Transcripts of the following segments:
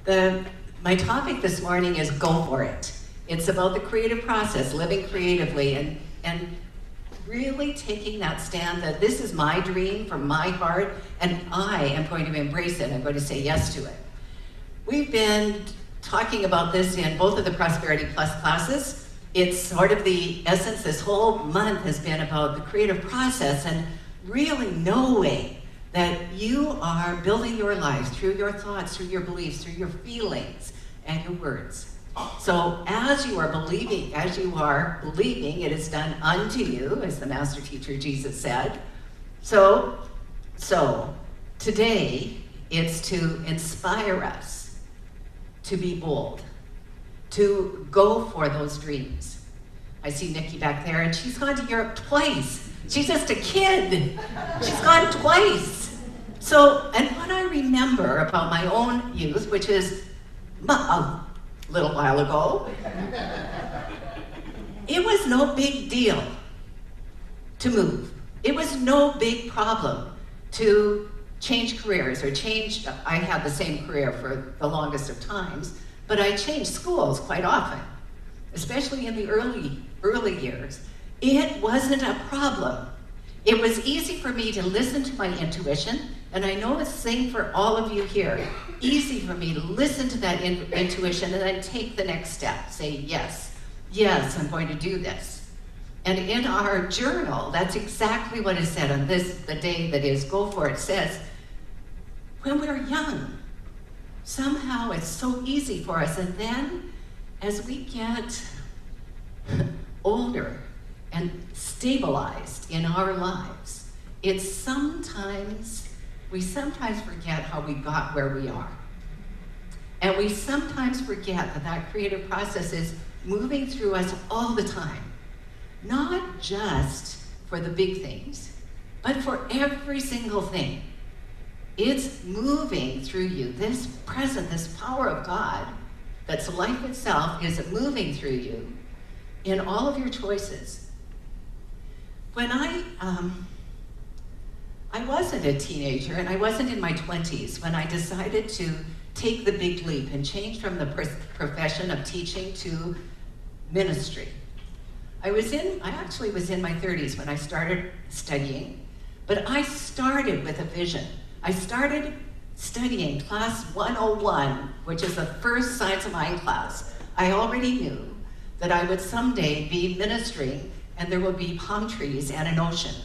My topic this morning is go for it. It's about the creative process, living creatively, and really taking that stand that this is my dream from my heart, and I am going to embrace it. I'm going to say yes to it. We've been talking about this in both of the Prosperity Plus classes. It's sort of the essence. This whole month has been about the creative process and really knowing that you are building your life through your thoughts, through your beliefs, through your feelings, and your words. So as you are believing, it is done unto you, as the Master Teacher Jesus said. So today, it's to inspire us to be bold, to go for those dreams. I see Nikki back there, and she's gone to Europe twice. She's just a kid. She's gone twice. So, and what I remember about my own youth, which is a little while ago, it was no big deal to move. It was no big problem to change careers or change. I had the same career for the longest of times, but I changed schools quite often, especially in the early years. It wasn't a problem. It was easy for me to listen to my intuition, and I know it's the same for all of you here. Easy for me to listen to that intuition and then take the next step. Say, yes, I'm going to do this. And in our journal, that's exactly what is said on this, the day that is Go For It. It says, when we're young, somehow it's so easy for us. And then as we get older and stabilized in our lives, we sometimes forget how we got where we are. And we sometimes forget that creative process is moving through us all the time. Not just for the big things, but for every single thing. It's moving through you. This power of God, that's life itself, is moving through you in all of your choices. When I wasn't a teenager, and I wasn't in my 20s when I decided to take the big leap and change from the profession of teaching to ministry. I actually was in my 30s when I started studying, but I started with a vision. I started studying class 101, which is the first Science of Mind class. I already knew that I would someday be ministering and there would be palm trees and an ocean.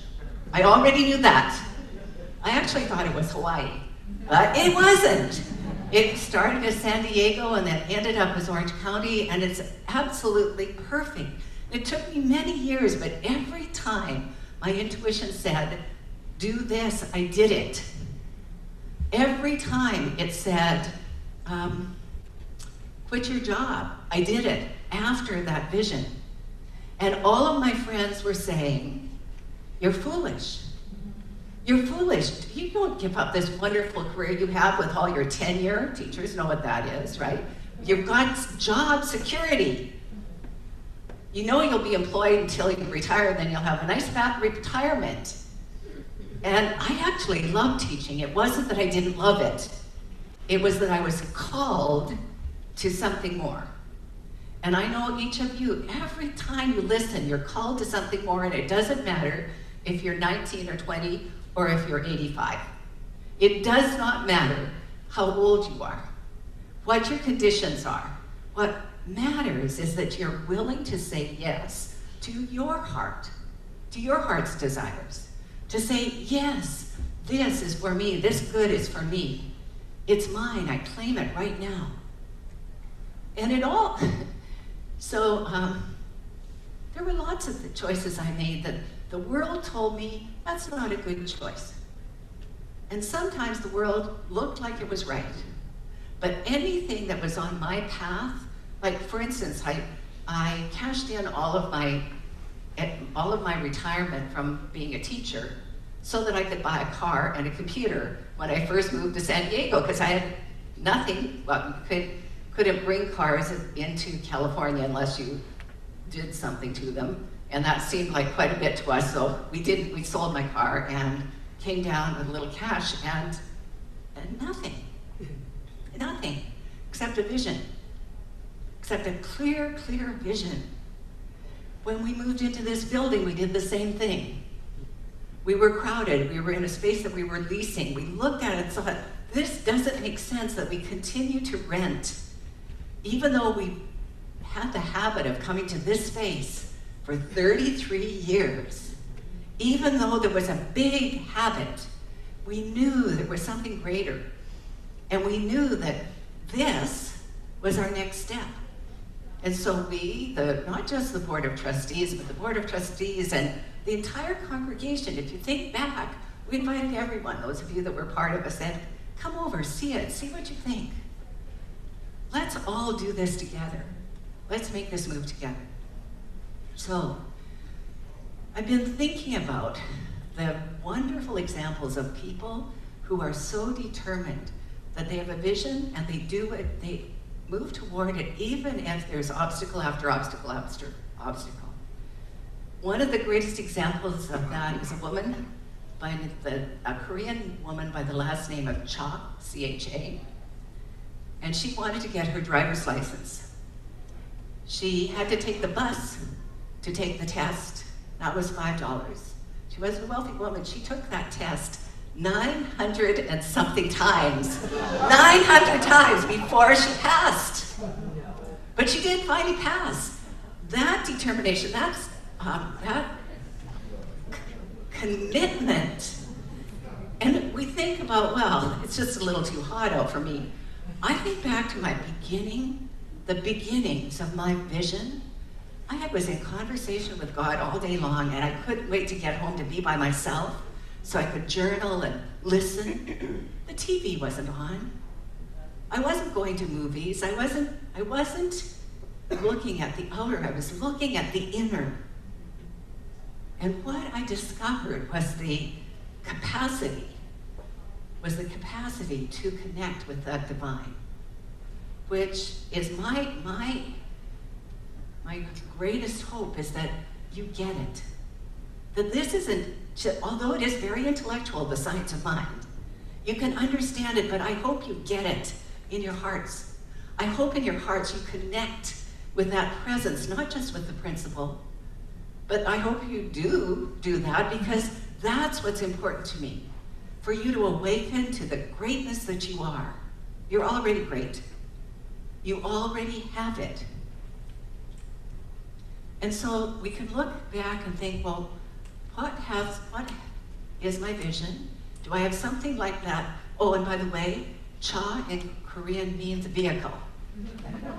I already knew that. I actually thought it was Hawaii, but it wasn't. It started as San Diego and then ended up as Orange County, and it's absolutely perfect. It took me many years, but every time my intuition said, do this, I did it. Every time it said, quit your job, I did it after that vision. And all of my friends were saying, you're foolish. You're foolish. You don't give up this wonderful career you have with all your tenure. Teachers know what that is, right? You've got job security. You know you'll be employed until you retire, then you'll have a nice fat retirement. And I actually loved teaching. It wasn't that I didn't love it. It was that I was called to something more. And I know each of you, every time you listen, you're called to something more, and it doesn't matter if you're 19 or 20 or if you're 85. It does not matter how old you are, what your conditions are. What matters is that you're willing to say yes to your heart, to your heart's desires. To say, yes, this is for me, this good is for me. It's mine, I claim it right now. And it all, so there were lots of the choices I made that the world told me, that's not a good choice. And sometimes the world looked like it was right. But anything that was on my path, like for instance, I cashed in all of my retirement from being a teacher so that I could buy a car and a computer when I first moved to San Diego, because I had nothing. Well, you couldn't bring cars into California unless you did something to them, and that seemed like quite a bit to us, so we sold my car and came down with a little cash and nothing. except a vision, except a clear, clear vision. When we moved into this building, we did the same thing. We were crowded. We were in a space that we were leasing. We looked at it and thought, this doesn't make sense that we continue to rent, even though we had the habit of coming to this space for 33 years. Even though there was a big habit, we knew there was something greater. And we knew that this was our next step. And so we, not just the Board of Trustees, but the Board of Trustees and the entire congregation, if you think back, we invited everyone, those of you that were part of us, said, come over, see it, see what you think. Let's all do this together. Let's make this move together. So, I've been thinking about the wonderful examples of people who are so determined that they have a vision and they do it, they move toward it even if there's obstacle after obstacle after obstacle. One of the greatest examples of that is a woman, a Korean woman by the last name of Cha, C-H-A, and she wanted to get her driver's license. She had to take the bus to take the test. That was $5. She was a wealthy woman. She took that test 900 and something times. 900 times before she passed. But she did finally pass. That determination, that commitment. And we think about, well, it's just a little too hot out for me. I think back to my beginning, the beginnings of my vision. I was in conversation with God all day long, and I couldn't wait to get home to be by myself so I could journal and listen. The TV wasn't on. I wasn't going to movies. I wasn't looking at the outer. I was looking at the inner. And what I discovered was the capacity to connect with that divine, which is my greatest hope is that you get it. That this isn't, although it is very intellectual, the science of mind, you can understand it, but I hope you get it in your hearts. I hope in your hearts you connect with that presence, not just with the principle, but I hope you do that because that's what's important to me. For you to awaken to the greatness that you are. You're already great. You already have it. And so we can look back and think, well, what is my vision? Do I have something like that? Oh, and by the way, Cha in Korean means vehicle.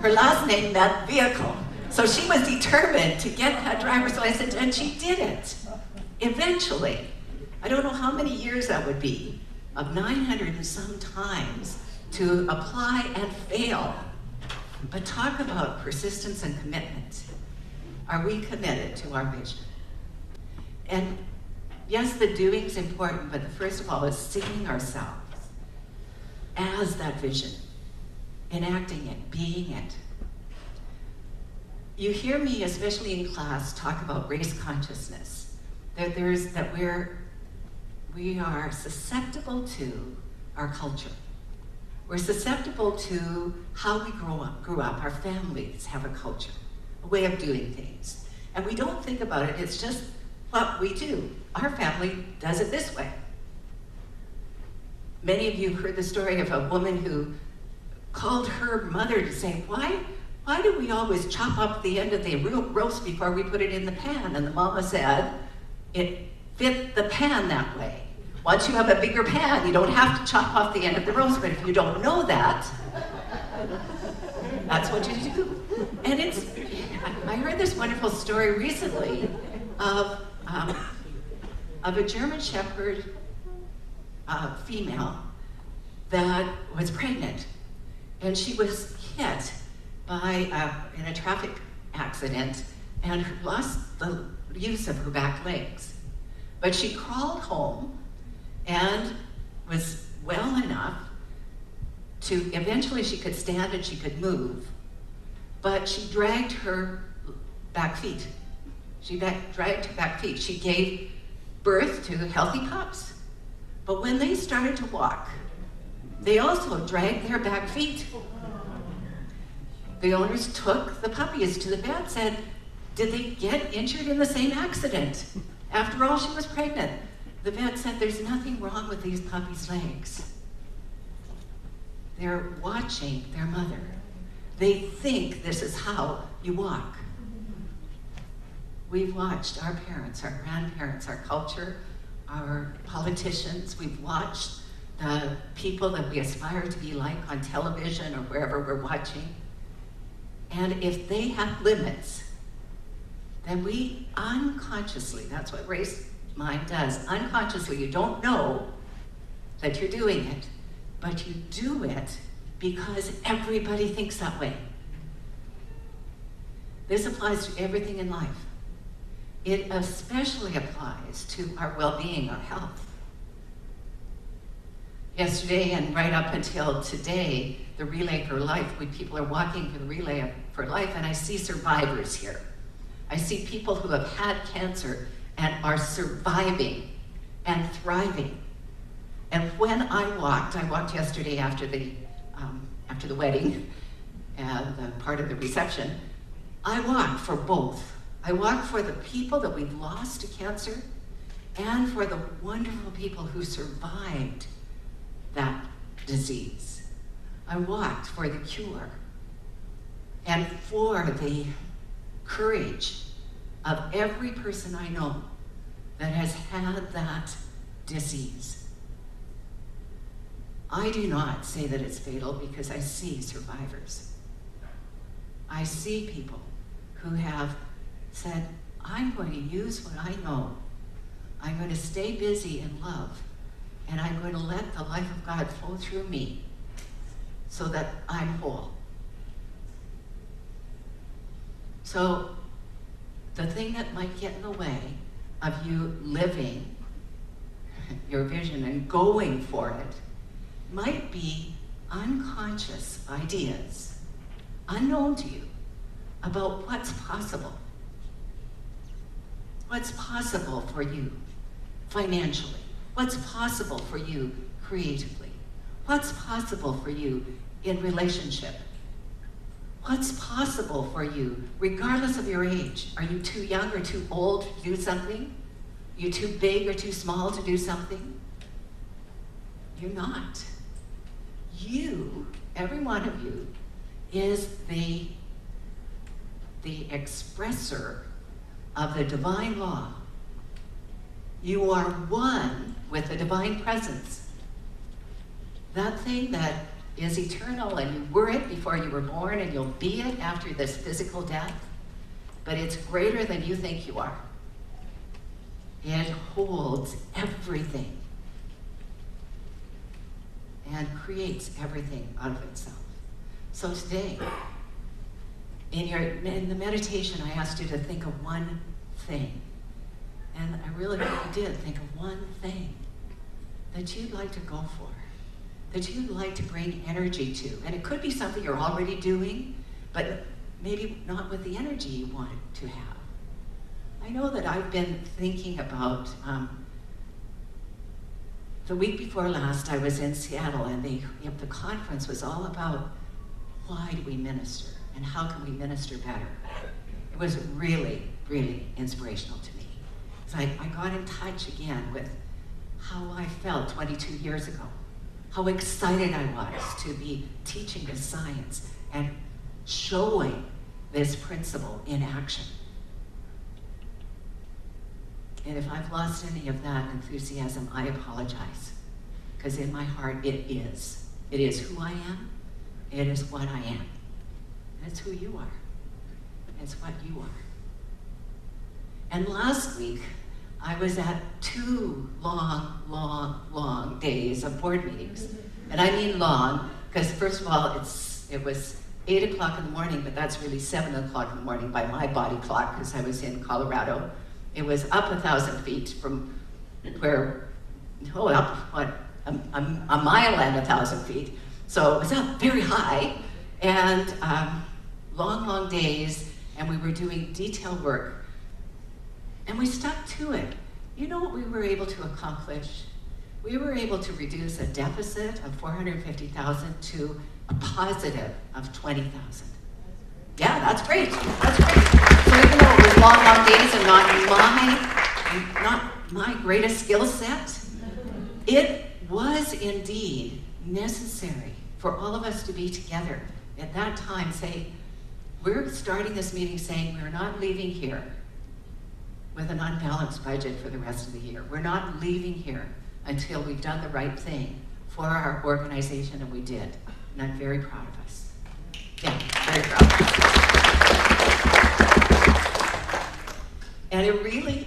Her last name meant vehicle. So she was determined to get that driver's license, and she did it. Eventually. I don't know how many years that would be, of 900 and some times to apply and fail. But talk about persistence and commitment. Are we committed to our vision? And yes, the doing's important, but first of all, is seeing ourselves as that vision, enacting it, being it. You hear me, especially in class, talk about race consciousness, that we are susceptible to our culture. We're susceptible to how we grew up. Our families have a culture, a way of doing things. And we don't think about it, it's just what we do. Our family does it this way. Many of you have heard the story of a woman who called her mother to say, why do we always chop up the end of the roast before we put it in the pan? And the mama said, it fit the pan that way. Once you have a bigger pan, you don't have to chop off the end of the roast, but if you don't know that, that's what you do. And I heard this wonderful story recently of a German Shepherd female that was pregnant, and she was hit in a traffic accident and lost the use of her back legs. But she crawled home and was well enough to, eventually she could stand and she could move, but she dragged her back feet. She dragged her back feet. She gave birth to healthy pups. But when they started to walk, they also dragged their back feet. The owners took the puppies to the vet, said, did they get injured in the same accident? After all, she was pregnant. The vet said, there's nothing wrong with these puppies' legs. They're watching their mother. They think this is how you walk. We've watched our parents, our grandparents, our culture, our politicians. We've watched the people that we aspire to be like on television or wherever we're watching. And if they have limits, then we unconsciously, that's what race mind does, unconsciously, you don't know that you're doing it, but you do it because everybody thinks that way. This applies to everything in life. It especially applies to our well-being, our health. Yesterday and right up until today, the Relay for Life, people are walking for the Relay for Life, and I see survivors here. I see people who have had cancer and are surviving and thriving. And when I walked yesterday after the wedding and the part of the reception, I walked for both. I walked for the people that we've lost to cancer and for the wonderful people who survived that disease. I walked for the cure and for the courage of every person I know that has had that disease. I do not say that it's fatal because I see survivors. I see people who have said, I'm going to use what I know. I'm going to stay busy in love, and I'm going to let the life of God flow through me so that I'm whole. So the thing that might get in the way of you living your vision and going for it might be unconscious ideas, unknown to you, about what's possible. What's possible for you financially? What's possible for you creatively? What's possible for you in relationship? What's possible for you regardless of your age? Are you too young or too old to do something? Are you too big or too small to do something? You're not. You, every one of you, is the expresser of the divine law. You are one with the divine presence. That thing that is eternal, and you were it before you were born, and you'll be it after this physical death, but it's greater than you think you are. It holds everything and creates everything out of itself. So today, in the meditation, I asked you to think of one thing. And I really hope you did think of one thing that you'd like to go for, that you'd like to bring energy to. And it could be something you're already doing, but maybe not with the energy you want it to have. I know that I've been thinking about, the week before last I was in Seattle, and the conference was all about why do we minister and how can we minister better. It was really, really inspirational to me. So I got in touch again with how I felt 22 years ago, how excited I was to be teaching this science and showing this principle in action. And if I've lost any of that enthusiasm, I apologize. Because in my heart, it is. It is who I am. It is what I am. It's who you are. It's what you are. And last week, I was at 2 long days of board meetings. And I mean long, because first of all, it was 8 o'clock in the morning, but that's really 7 o'clock in the morning by my body clock, because I was in Colorado. It was up 1,000 feet from where, a mile and 1,000 feet. So it was up very high, and long days, and we were doing detailed work. And we stuck to it. You know what we were able to accomplish? We were able to reduce a deficit of $450,000 to a positive of $20,000. Yeah, that's great. That's great. So even though it was long, long days and not my greatest skill set, it was indeed necessary for all of us to be together at that time. Say, we're starting this meeting saying we're not leaving here with an unbalanced budget for the rest of the year. We're not leaving here until we've done the right thing for our organization, and we did. And I'm very proud of us. Yeah, very proud of us. And it really,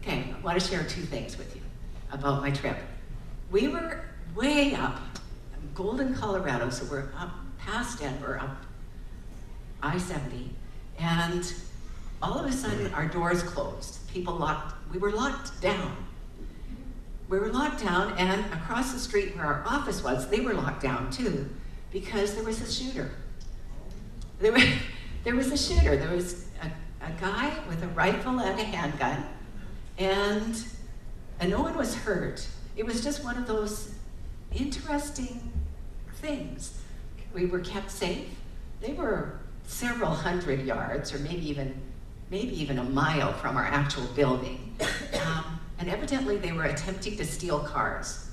okay, I want to share two things with you about my trip. We were way up in Golden, Colorado, so we're up past Denver, up I-70, and all of a sudden our doors closed. We were locked down. We were locked down, and across the street where our office was, they were locked down too, because there was a shooter. There was a shooter. There was a guy with a rifle and a handgun, and no one was hurt. It was just one of those interesting things. We were kept safe. They were several hundred yards, or maybe even a mile from our actual building. And evidently they were attempting to steal cars.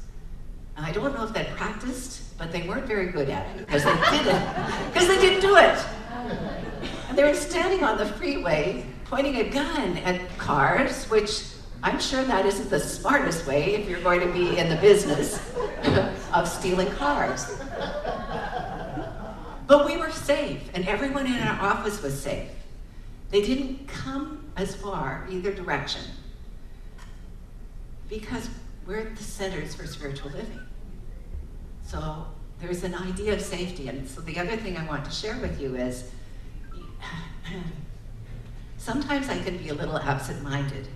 I don't know if they practiced, but they weren't very good at it because they didn't do it. And they were standing on the freeway pointing a gun at cars, which I'm sure that isn't the smartest way if you're going to be in the business of stealing cars. But we were safe, and everyone in our office was safe. They didn't come as far either direction because we're the centers for spiritual living. So there's an idea of safety. And so the other thing I want to share with you is sometimes I can be a little absent-minded.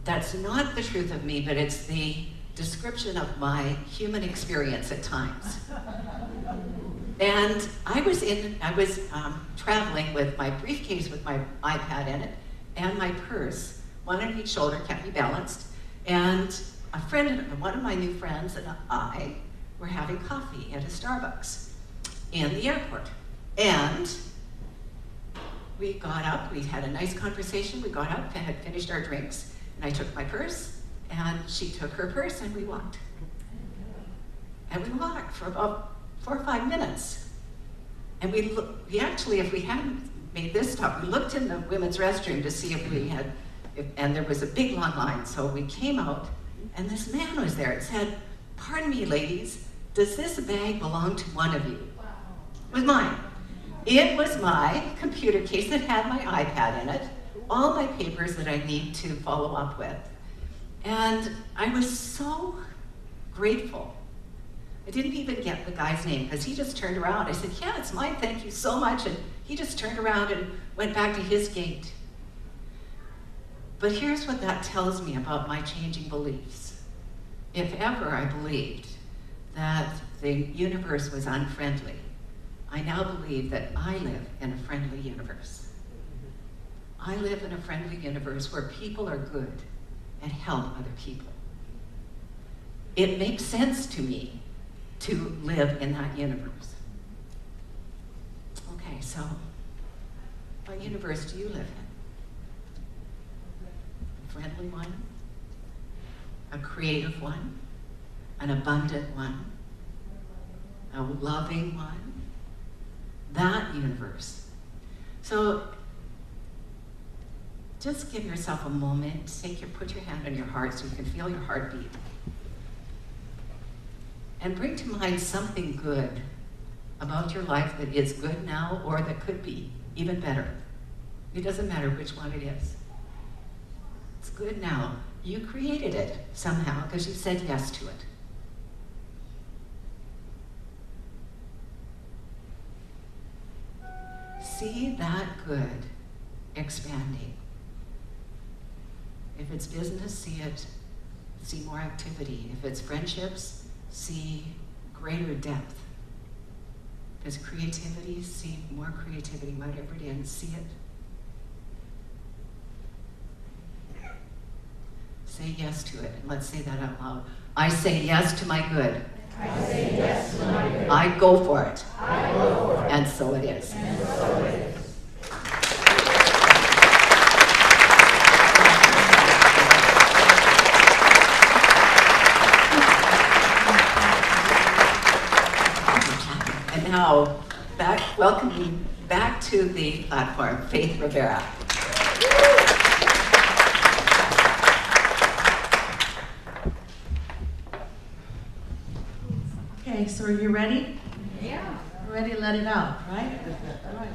That's not the truth of me, but it's the description of my human experience at times. And I was traveling with my briefcase with my iPad in it and my purse, one on each shoulder, kept me balanced. And one of my new friends and I were having coffee at a Starbucks in the airport. And we got up, we had a nice conversation, we got up and had finished our drinks, and I took my purse, and she took her purse, and we walked. And we walked for about 4 or 5 minutes. And we actually, if we hadn't made this stop, we looked in the women's restroom to see if we had, and there was a big long line. So we came out, and this man was there. It said, "Pardon me, ladies, does this bag belong to one of you?" Wow. It was mine. It was my computer case that had my iPad in it, all my papers that I need to follow up with. And I was so grateful. I didn't even get the guy's name because he just turned around. I said, "Yeah, it's mine, thank you so much." And he just turned around and went back to his gate. But here's what that tells me about my changing beliefs. If ever I believed that the universe was unfriendly, I now believe that I live in a friendly universe. I live in a friendly universe where people are good and help other people. It makes sense to me to live in that universe. Okay, so what universe do you live in? A friendly one? A creative one? An abundant one? A loving one? That universe. So just give yourself a moment. Put your hand on your heart so you can feel your heartbeat. And bring to mind something good about your life that is good now or that could be even better. It doesn't matter which one it is. It's good now. You created it somehow because you said yes to it. See that good expanding. If it's business, see more activity. If it's friendships, see greater depth. If it's creativity, see more creativity, whatever it is, see it. Say yes to it, and let's say that out loud. I say yes to my good. I say yes to my good. I go for it. I go for it. And so it is. And so it is. And now, welcoming back to the platform, Faith Rivera. Okay, so are you ready? Yeah. Ready to let it out, right? All right.